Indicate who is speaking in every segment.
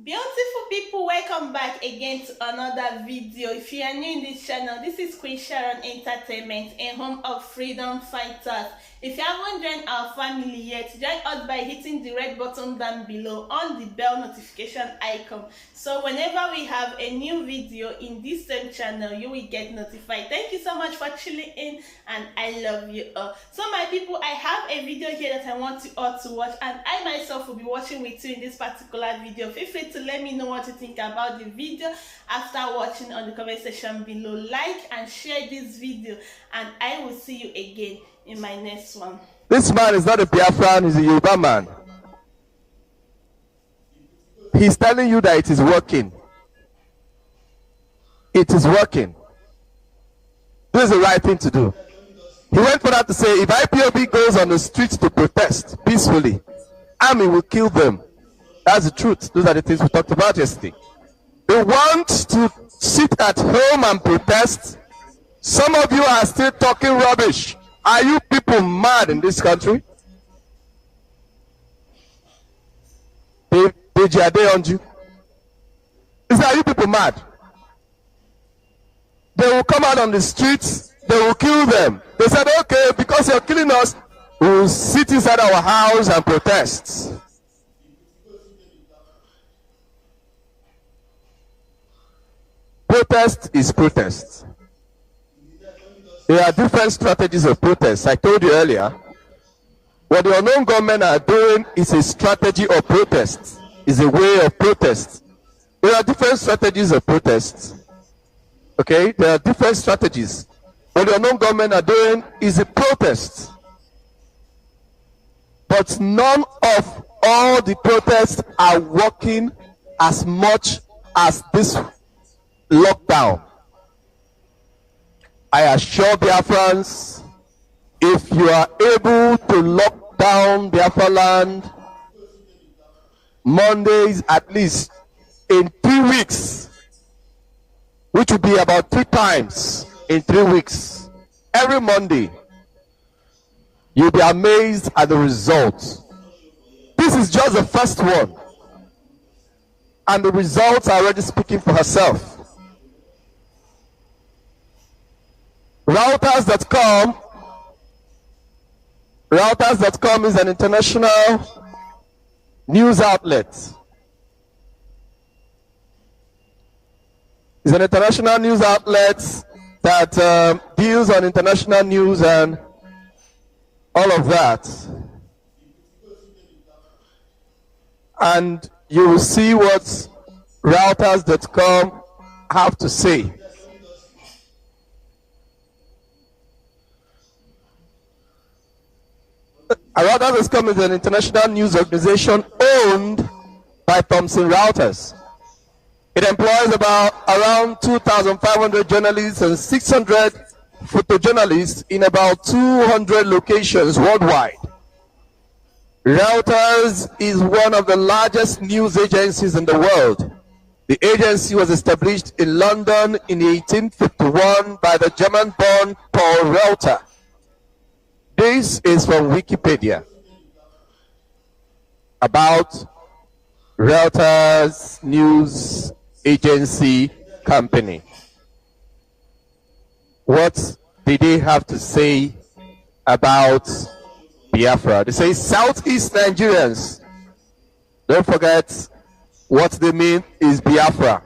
Speaker 1: Beautiful people, welcome back again to another video. If you are new in this channel, this is Queen Sharon Entertainment, a home of freedom fighters. If you haven't joined our family yet, join us by hitting the red button down below on the bell notification icon. So whenever we have a new video in this same channel, you will get notified. Thank you so much for tuning in, and I love you all. So my people, I have a video here that I want you all to watch, and I myself will be watching with you in this particular video. Feel free to let me know what you think about the video after watching on the comment section below. Like and share this video, and I will see you again in my next one.
Speaker 2: This man is not a Biafran, he's a Yoruba man. He's telling you that it is working. It is working. This is the right thing to do. He went further to say, if Ipob goes on the streets to protest peacefully, army will kill them. That's the truth. Those are the things we talked about yesterday. They want to sit at home and protest. Some of you are still talking rubbish. Are you people mad in this country? They on you. Are you people mad? They will come out on the streets, they will kill them. They said, okay, because you're killing us, we will sit inside our house and protest. Protest is protest. There are different strategies of protest. I told you earlier, what the unknown government are doing is a strategy of protest, is a way of protest. There are different strategies of protest. Okay, there are different strategies. What the unknown government are doing is a protest. But none of all the protests are working as much as this lockdown. I assure Biafrans, if you are able to lock down Biafra land, Mondays at least, in 3 weeks, which will be about 3 times in 3 weeks, every Monday, you'll be amazed at the results. This is just the first one, and the results are already speaking for herself. Reuters.com is an international news outlet. It's an international news outlet that deals on international news and all of that. And you will see what Reuters.com have to say. Reuters.com is an international news organization owned by Thomson Reuters. It employs around 2,500 journalists and 600 photojournalists in about 200 locations worldwide. Reuters is one of the largest news agencies in the world. The agency was established in London in 1851 by the German-born Paul Reuter. This is from Wikipedia about Reuters News Agency Company. What did they have to say about Biafra? They say Southeast Nigerians, don't forget what they mean is Biafra.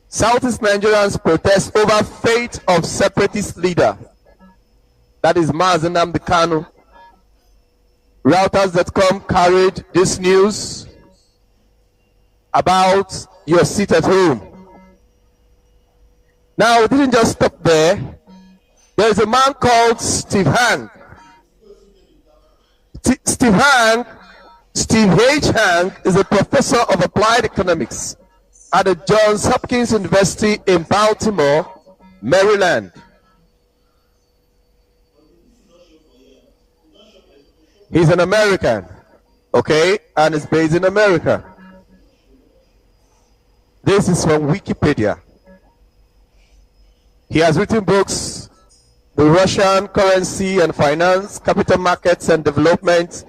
Speaker 2: Southeast Nigerians protest over fate of separatist leader. That is Mazi Nnamdi Kanu. Reuters.com carried this news about your seat at home. Now, it didn't just stop there. There is a man called Steve Hank. Steve H. Hank is a professor of applied economics at the Johns Hopkins University in Baltimore, Maryland. He's an American, okay, and is based in America. This is from Wikipedia. He has written books, The Russian Currency and Finance, Capital Markets and Development,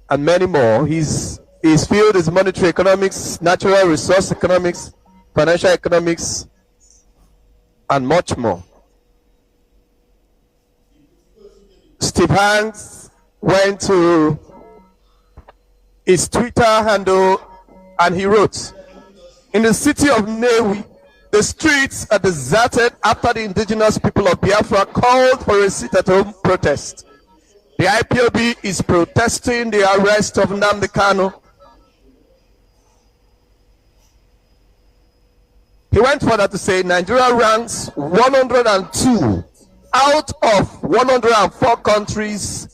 Speaker 2: and many more. He's His field is monetary economics, natural resource economics, financial economics, and much more. Steve Hanks went to his Twitter handle and he wrote, "In the city of Newi, the streets are deserted after the indigenous people of Biafra called for a sit-at-home protest. The IPOB is protesting the arrest of Nnamdi Kanu." He went further to say Nigeria ranks 102 out of 104 countries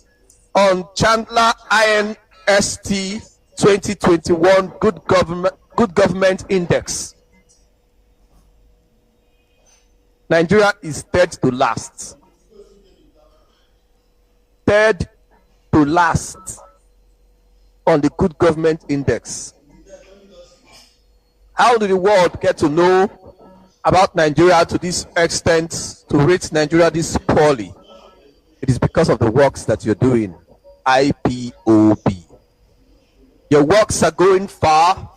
Speaker 2: on Chandler INST 2021 Good Government Index. Nigeria is third to last. Third to last on the Good Government Index. How did the world get to know about Nigeria to this extent, to rate Nigeria this poorly? It is because of the works that you're doing. IPOB. Your works are going far,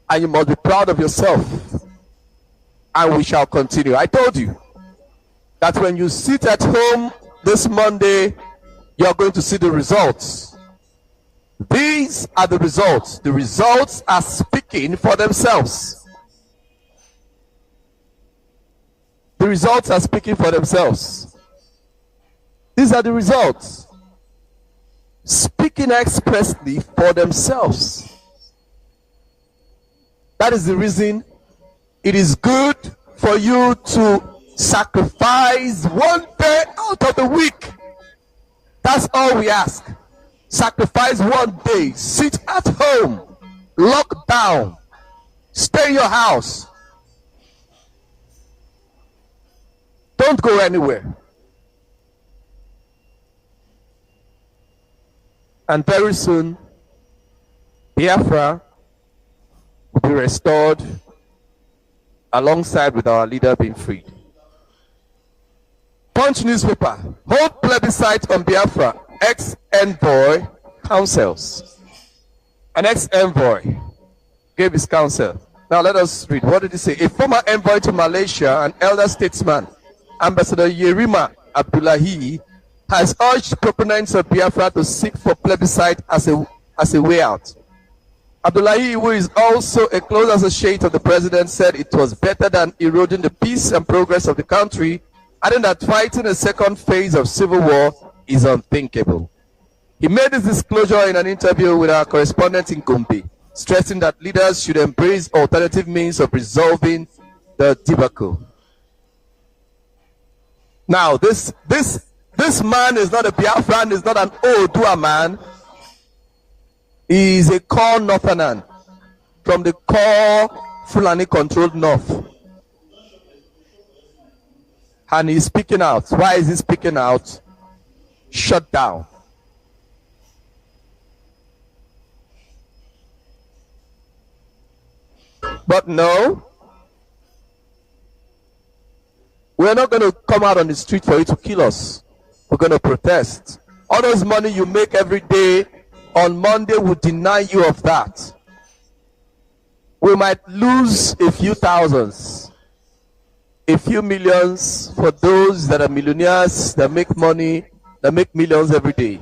Speaker 2: and you must be proud of yourself. And we shall continue. I told you that when you sit at home this Monday, you are going to see the results. These are the results. The results are speaking for themselves. The results are speaking for themselves. These are the results. Speaking expressly for themselves. That is the reason it is good for you to sacrifice one day out of the week. That's all we ask. Sacrifice one day. Sit at home. Lock down. Stay in your house. Don't go anywhere. And very soon, Biafra will be restored alongside with our leader being freed. Punch newspaper. Hold plebiscite on Biafra. Ex-envoy counsels. An ex-envoy gave his counsel. Now let us read. What did he say? A former envoy to Malaysia, an elder statesman, Ambassador Yerima Abdullahi, has urged proponents of Biafra to seek for plebiscite as a way out. Abdullahi, who is also a close associate of the president, said it was better than eroding the peace and progress of the country, adding that fighting a second phase of civil war is unthinkable. He made this disclosure in an interview with our correspondent in Gombe, stressing that leaders should embrace alternative means of resolving the debacle. Now, this man is not a Biafran, is not an Oodua man. He is a core Northerner from the core Fulani controlled north. And he's speaking out. Why is he speaking out? Shut down. But no, we're not going to come out on the street for you to kill us. We're going to protest. All those money you make every day on Monday will deny you of that. We might lose a few thousands, a few millions for those that are millionaires, that make money, that make millions every day.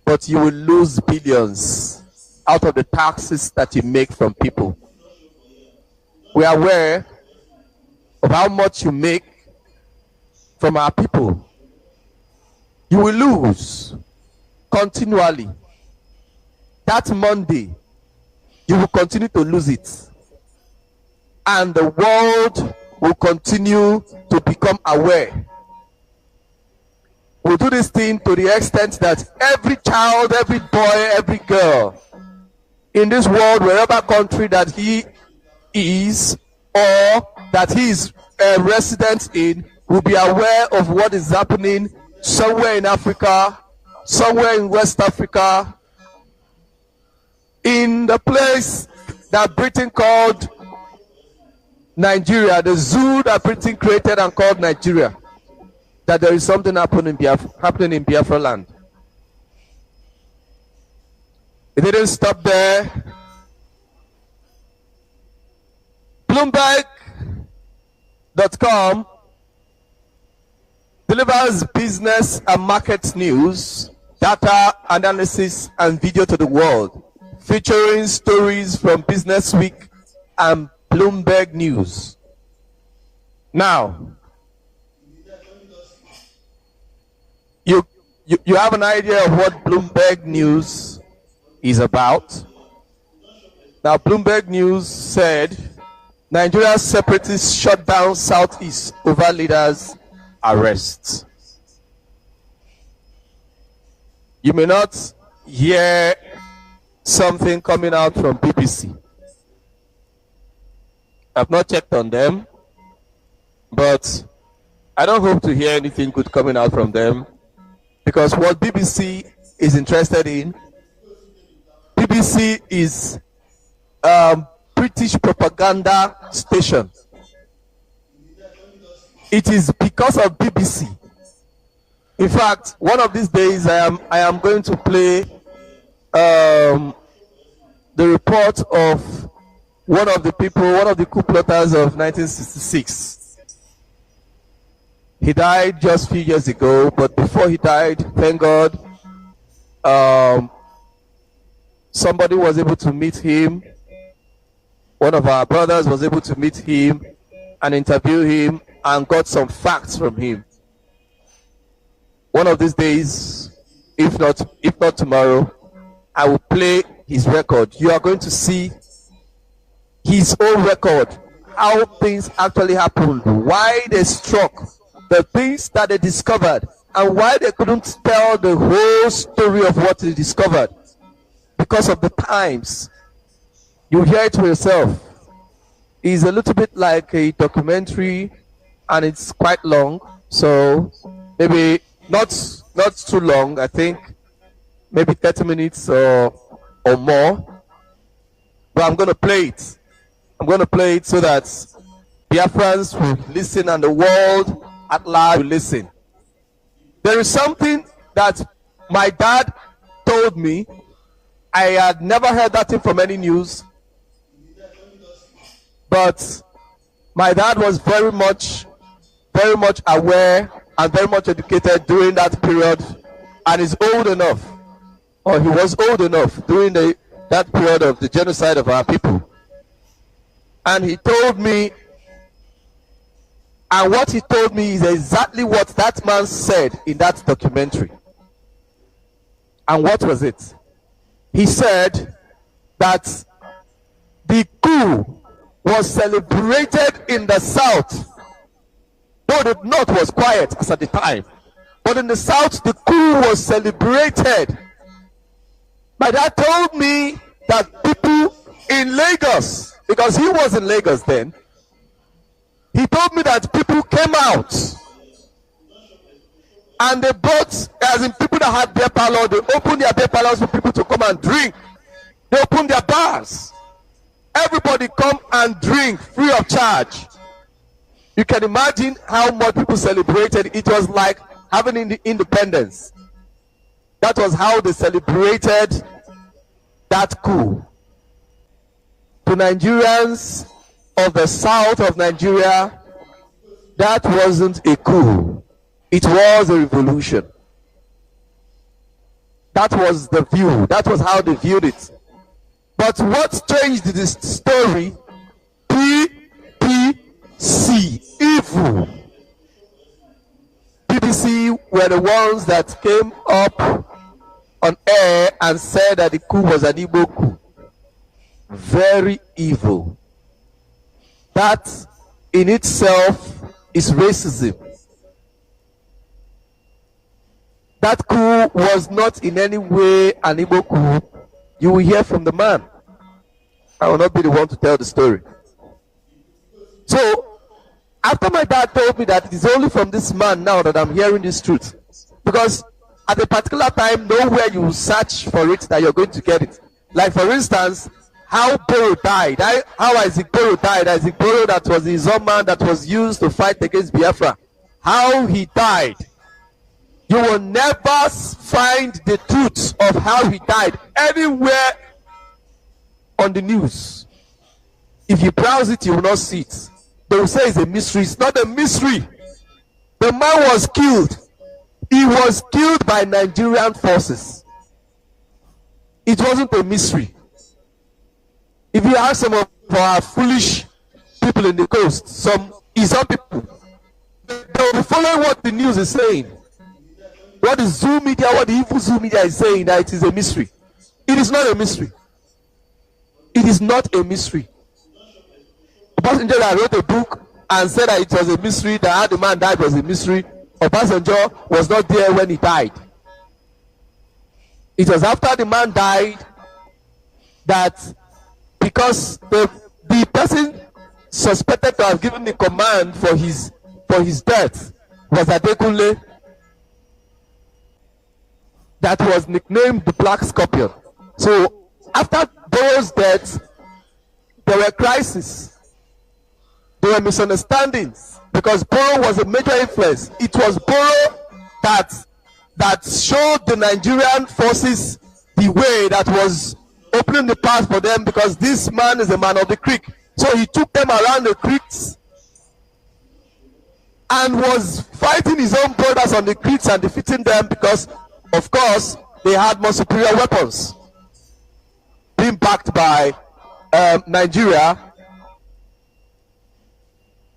Speaker 2: But you will lose billions out of the taxes that you make from people. We are aware of how much you make from our people. You will lose continually. That Monday, you will continue to lose it. And the world will continue to become aware. We'll do this thing to the extent that every child, every boy, every girl in this world, wherever country that he is or that he is a resident in, will be aware of what is happening somewhere in Africa, somewhere in West Africa, in the place that Britain called Nigeria, the zoo that Britain created and called Nigeria, that there is something happening in Biafra land. It didn't stop there. Bloomberg.com delivers business and market news, data analysis, and video to the world, featuring stories from Business Week and Bloomberg News. Now, you have an idea of what Bloomberg News is about. Now, Bloomberg News said Nigeria's separatists shut down Southeast over leaders' arrests. You may not hear something coming out from BBC. I've not checked on them, but I don't hope to hear anything good coming out from them, because what BBC is interested in, BBC is British propaganda station. It is because of BBC. In fact, one of these days I am going to play the report of one of the coup plotters of 1966. He died just a few years ago, but before he died, thank God, somebody was able to meet him. One of our brothers was able to meet him and interview him and got some facts from him. One of these days, if not tomorrow, I will play his record. You are going to see his own record, how things actually happened, why they struck, the things that they discovered, and why they couldn't tell the whole story of what they discovered because of the times. You hear it for yourself. It's a little bit like a documentary, and it's quite long, so maybe not too long. I think maybe 30 minutes or more, but I'm going to play it. I'm going to play it so that Biafrans will listen and the world at large will listen. There is something that my dad told me. I had never heard that thing from any news, but my dad was very much aware and very much educated during that period, and is old enough, or he was old enough during that period of the genocide of our people. And he told me, and what he told me is exactly what that man said in that documentary. And what was it? He said that the coup was celebrated in the South, though the North was quiet as at the time. But in the South, the coup was celebrated. My dad told me that people in Lagos, because he was in Lagos then, he told me that people came out and they bought, as in people that had beer parlor, they opened their beer parlors for people to come and drink. They opened their bars. Everybody come and drink free of charge. You can imagine how much people celebrated. It was like having the independence. That was how they celebrated that coup. To Nigerians of the south of Nigeria, that wasn't a coup. It was a revolution. That was the view. That was how they viewed it. But what changed this story? BBC, evil. BBC were the ones that came up on air and said that the coup was an Igbo coup. Very evil. That in itself is racism. That coup was not in any way an Igbo coup. You will hear from the man. I will not be the one to tell the story. So, after my dad told me that it is only from this man now that I'm hearing this truth, because at a particular time, nowhere you search for it that you're going to get it. Like for instance, how Boro died. How Isaac Boro died. Isaac Boro, that was the Zoman that was used to fight against Biafra. How he died. You will never find the truth of how he died anywhere on the news. If you browse it, you will not see it. They will say it's a mystery. It's not a mystery. The man was killed. He was killed by Nigerian forces. It wasn't a mystery. If you ask some of our foolish people in the coast, some people, they will be following what the news is saying. What the Zoo media, what the evil Zoo media is saying, that it is a mystery. It is not a mystery. It is not a mystery. Obasanjo that wrote a book and said that it was a mystery, that how the man died was a mystery. Obasanjo was not there when he died. It was after the man died that, because the person suspected to have given the command for his death was Adekunle, that was nicknamed the Black Scorpion. So after those deaths, there were crises. There were misunderstandings, because Boro was a major influence. It was Boro that showed the Nigerian forces the way, that was opening the path for them, because this man is a man of the creek. So he took them around the creeks and was fighting his own brothers on the creeks and defeating them, because of course they had more superior weapons, being backed by Nigeria.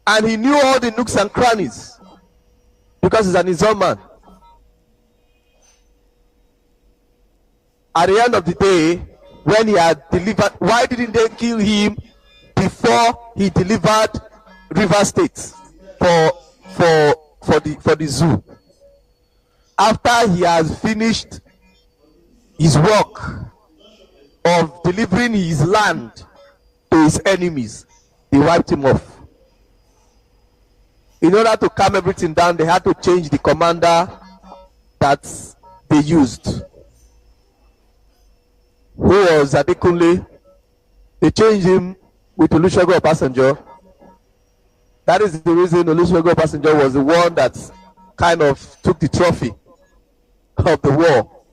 Speaker 2: And he knew all the nooks and crannies, because he's an Izon man. At the end of the day, when he had delivered, why didn't they kill him before he delivered River State for the zoo? After he has finished his work of delivering his land to his enemies, they wiped him off. In order to calm everything down, they had to change the commander that they used, who was Adekunle. They changed him with Olusegun Obasanjo. That is the reason Olusegun Obasanjo was the one that kind of took the trophy of the war.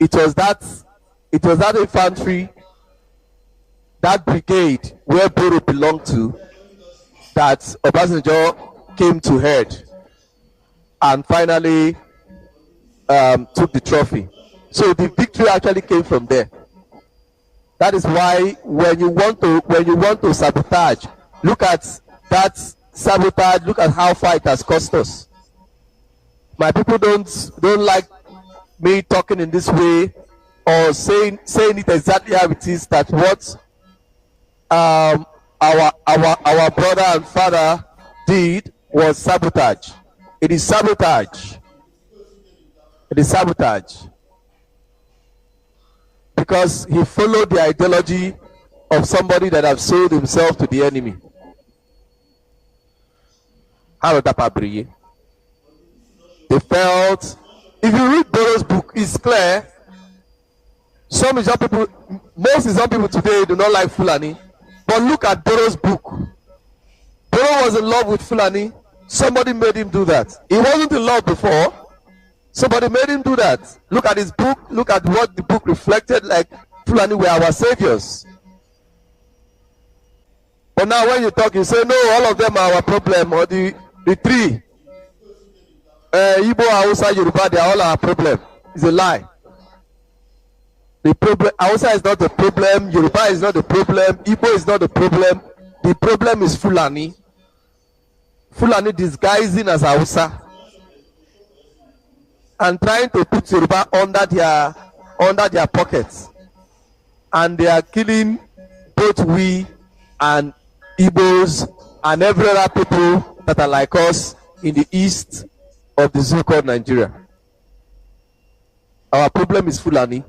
Speaker 2: It was that infantry, that brigade where Boro belonged to, that Obasanjo came to head and finally took the trophy. So the victory actually came from there. That is why when you want to sabotage, look at that sabotage. Look at how far it has cost us. My people don't like me talking in this way or saying it exactly how it is. That what our brother and father did was sabotage. It is sabotage. It is sabotage. Because he followed the ideology of somebody that have sold himself to the enemy. They felt, if you read Boro's book, it's clear. Most Izon people today do not like Fulani. But look at Boro's book. Boro was in love with Fulani. Somebody made him do that. He wasn't in love before. Somebody made him do that. Look at his book. Look at what the book reflected, like Fulani were our saviors. But now when you talk, you say, no, all of them are our problem. Or the three. Igbo, Hausa, Yoruba, they are all our problem. It's a lie. The problem, Hausa is not the problem. Yoruba is not the problem. Igbo is not the problem. The problem is Fulani. Fulani disguising as Hausa and trying to put Yoruba under their pockets, and they are killing both we and Igbos and every other people that are like us in the east of the zoo called Nigeria. Our problem is Fulani.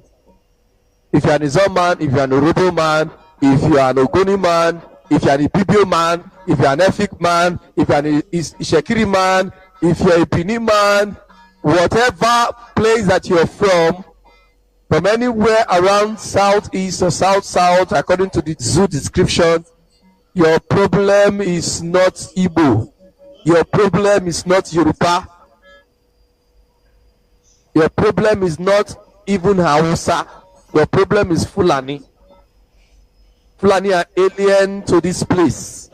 Speaker 2: If you are an Izon man, if you are an Orobo man, if you are an Ogoni man, if you are an Ibibio man, if you are an Efik man, if you are an Ishekiri man, if you are a Bini man, whatever place that you are from anywhere around southeast or south, according to the zoo description, your problem is not Igbo. Your problem is not Yoruba. Your problem is not even Hausa. Your problem is Fulani. Fulani are alien to this place.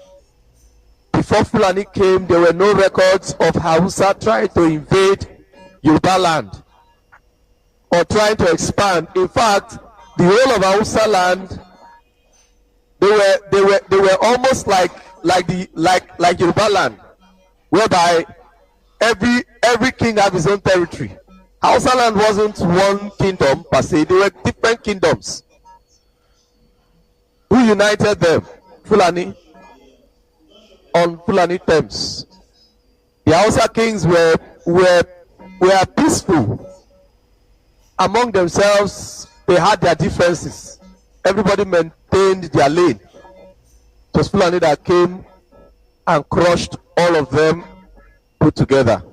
Speaker 2: Before Fulani came, there were no records of Hausa trying to invade Yoruba land or trying to expand. In fact, the whole of Hausa land, they were almost like Yoruba land, whereby every king have his own territory. Hausa land wasn't one kingdom per se; they were different kingdoms. Who united them? Fulani. On Fulani terms. The Hausa kings were peaceful among themselves. They had their differences. Everybody maintained their lane. It was Fulani that came and crushed all of them put together.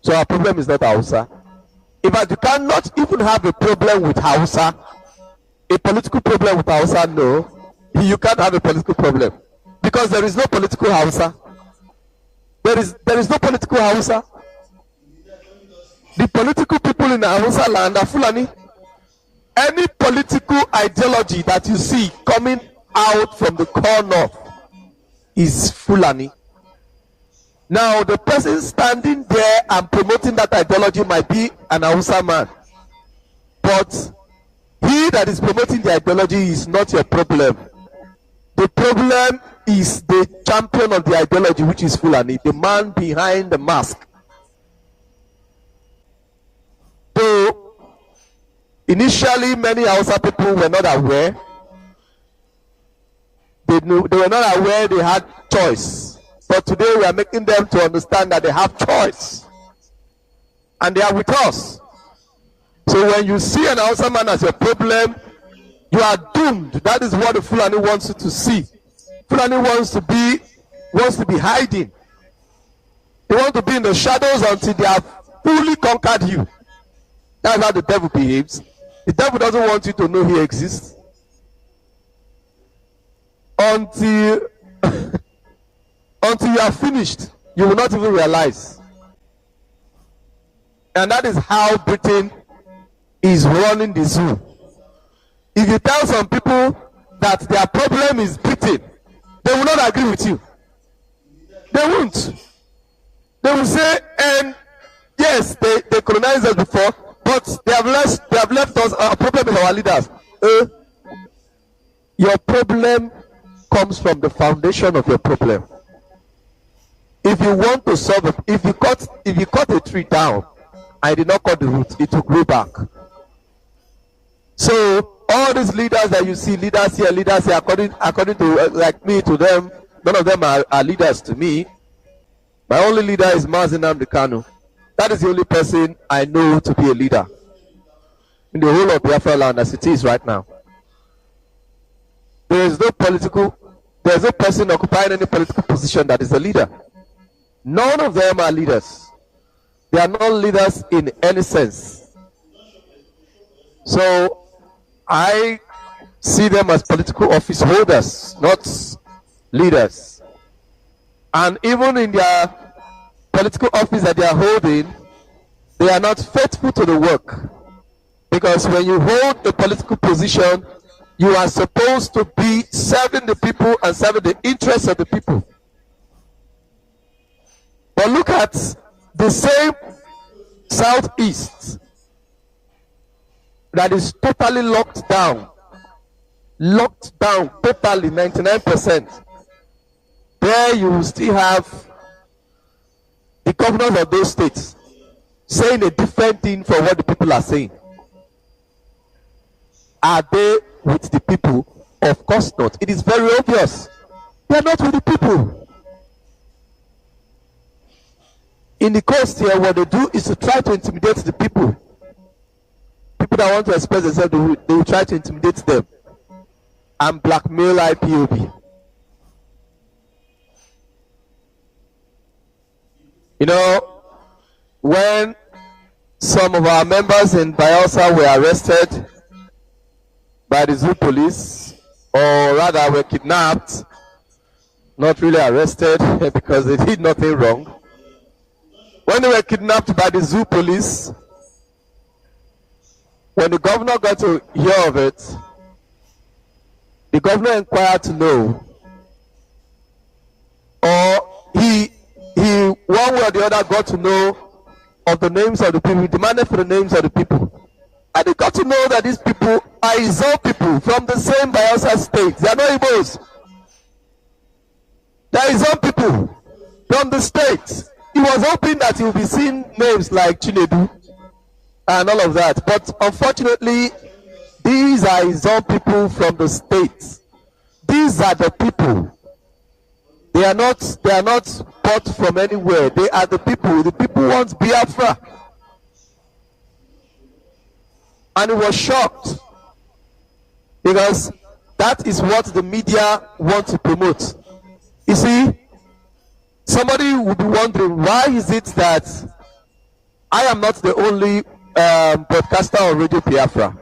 Speaker 2: So our problem is not Hausa. In fact, you cannot even have a problem with Hausa. A political problem with Hausa, no. You can't have a political problem. Because there is no political Hausa. There is no political Hausa. The political people in Hausa land are Fulani. Any political ideology that you see coming out from the core north is Fulani. Now, the person standing there and promoting that ideology might be an Hausa man. But he that is promoting the ideology is not your problem. The problem is the champion of the ideology, which is Fulani, the man behind the mask. So, initially, many Hausa people were not aware. They were not aware they had choice. But today we are making them to understand that they have choice. And they are with us. So when you see an Hausa man as your problem, you are doomed. That is what the Fulani wants you to see. Fulani wants to be hiding. They want to be in the shadows until they have fully conquered you. That's how the devil behaves. The devil doesn't want you to know he exists. Until you are finished, you will not even realize. And that is how Britain is running the zoo. If you tell some people that their problem is Britain, they will not agree with you. They won't. They will say, and yes, they colonized us before, but they have left us. Our problem is our leaders. Your problem comes from the foundation of your problem. If you want to solve it, if you cut a tree down and did not cut the root, it will grow back. So all these leaders that you see, leaders here, according to like me, to them, none of them are leaders to me. My only leader is Nnamdi Kanu. That is the only person I know to be a leader in the whole of Biafra land as it is right now. There is no person occupying any political position that is a leader. None of them are leaders. They are not leaders in any sense. So I see them as political office holders, not leaders. And even in their political office that they are holding, they are not faithful to the work. Because when you hold a political position, you are supposed to be serving the people and serving the interests of the people. But look at the same southeast that is totally locked down totally, 99%. There you will still have the governors of those states saying a different thing from what the people are saying. Are they with the people? Of course not. It is very obvious. They are not with the people. In the coast here, what they do is to try to intimidate the people. People that want to express themselves, they will try to intimidate them and blackmail Ipob. You know, when some of our members in Biafra were arrested by the zoo police, or rather were kidnapped, not really arrested because they did nothing wrong. When they were kidnapped by the zoo police, When the governor got to hear of it, the governor inquired to know, or he one way or the other got to know of the names of the people. He demanded for the names of the people, and he got to know that these people are his own people from the same Biafra state. They are not Igbos. They are his own people from the state. He was hoping that he would be seeing names like Chinedu and all of that, but unfortunately, these are his own people from the state. These are the people. They are not bought from anywhere. They are the people. The people want Biafra. And he was shocked because that is what the media want to promote. You see, somebody would be wondering, why is it that I am not the only broadcaster on Radio Biafra?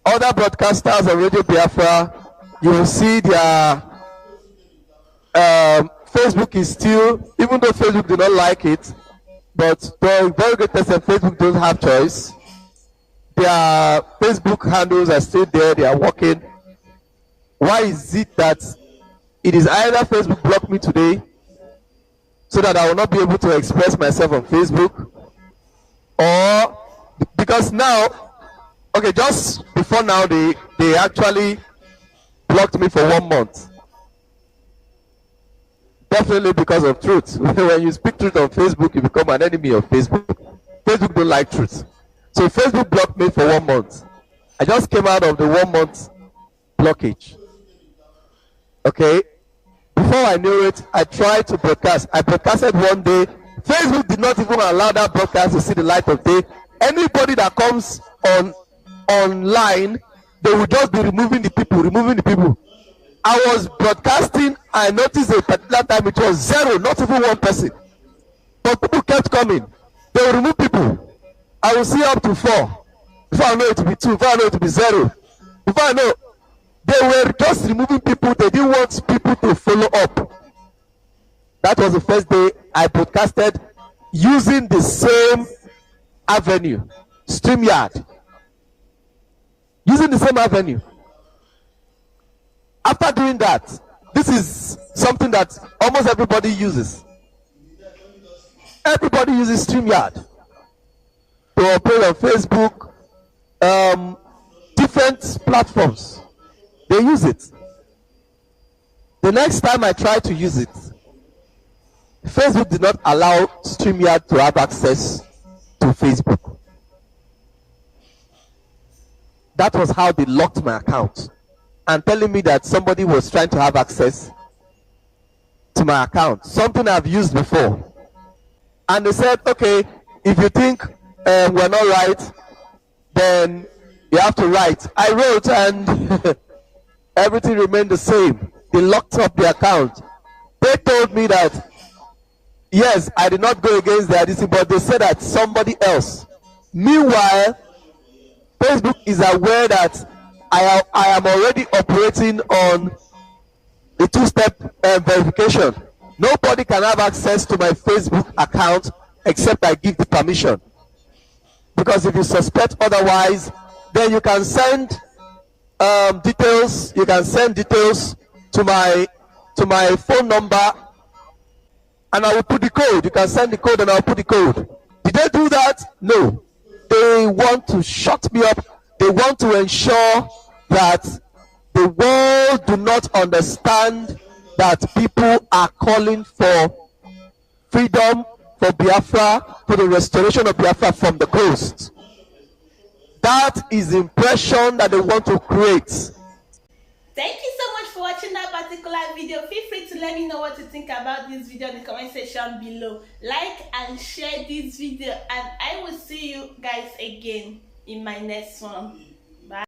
Speaker 2: Other broadcasters on Radio Biafra, you will see their Facebook is still, even though Facebook do not like it, but the very good test and Facebook don't have choice. Their Facebook handles are still there, they are working. Why is it that it is either Facebook block me today so that I will not be able to express myself on Facebook, or because now, okay, just before now, they actually blocked me for 1 month. Definitely because of truth. When you speak truth on Facebook, you become an enemy of Facebook. Facebook don't like truth. So Facebook blocked me for 1 month. I just came out of the 1 month blockage. Okay? Before I knew it, I tried to broadcast. I broadcasted one day. Facebook did not even allow that broadcast to see the light of day. Anybody that comes online, they will just be removing the people. I was broadcasting, I noticed a particular time it was 0, not even 1 person. But people kept coming. They will remove people. I will see up to 4. Before I know it to be 2, before I know it to be 0. Before I know, they were just removing people. They didn't want people to follow up. That was the first day I broadcasted using the same avenue, StreamYard. Using the same avenue. After doing that, this is something that almost everybody uses. Everybody uses StreamYard to operate on Facebook, different platforms. They use it. The next time I tried to use it, Facebook did not allow StreamYard to have access to Facebook. That was how they locked my account, and telling me that somebody was trying to have access to my account, something I've used before. And they said, okay, if you think we're not right, then you have to write. I wrote, and everything remained the same. They locked up the account. They told me that, yes, I did not go against the IDC, but they said that somebody else. Meanwhile, Facebook is aware that I am already operating on the 2-step verification. Nobody can have access to my Facebook account except I give the permission. Because if you suspect otherwise, then you can send details. You can send details to my phone number, and I will put the code. You can send the code, and I will put the code. Did they do that? No. They want to shut me up. They want to ensure that the world do not understand that people are calling for freedom, for Biafra, for the restoration of Biafra from the coast. That is the impression that they want to create.
Speaker 1: Thank you so much for watching that particular video. Feel free to let me know what you think about this video in the comment section below. Like and share this video, and I will see you guys again in my next one. Bye.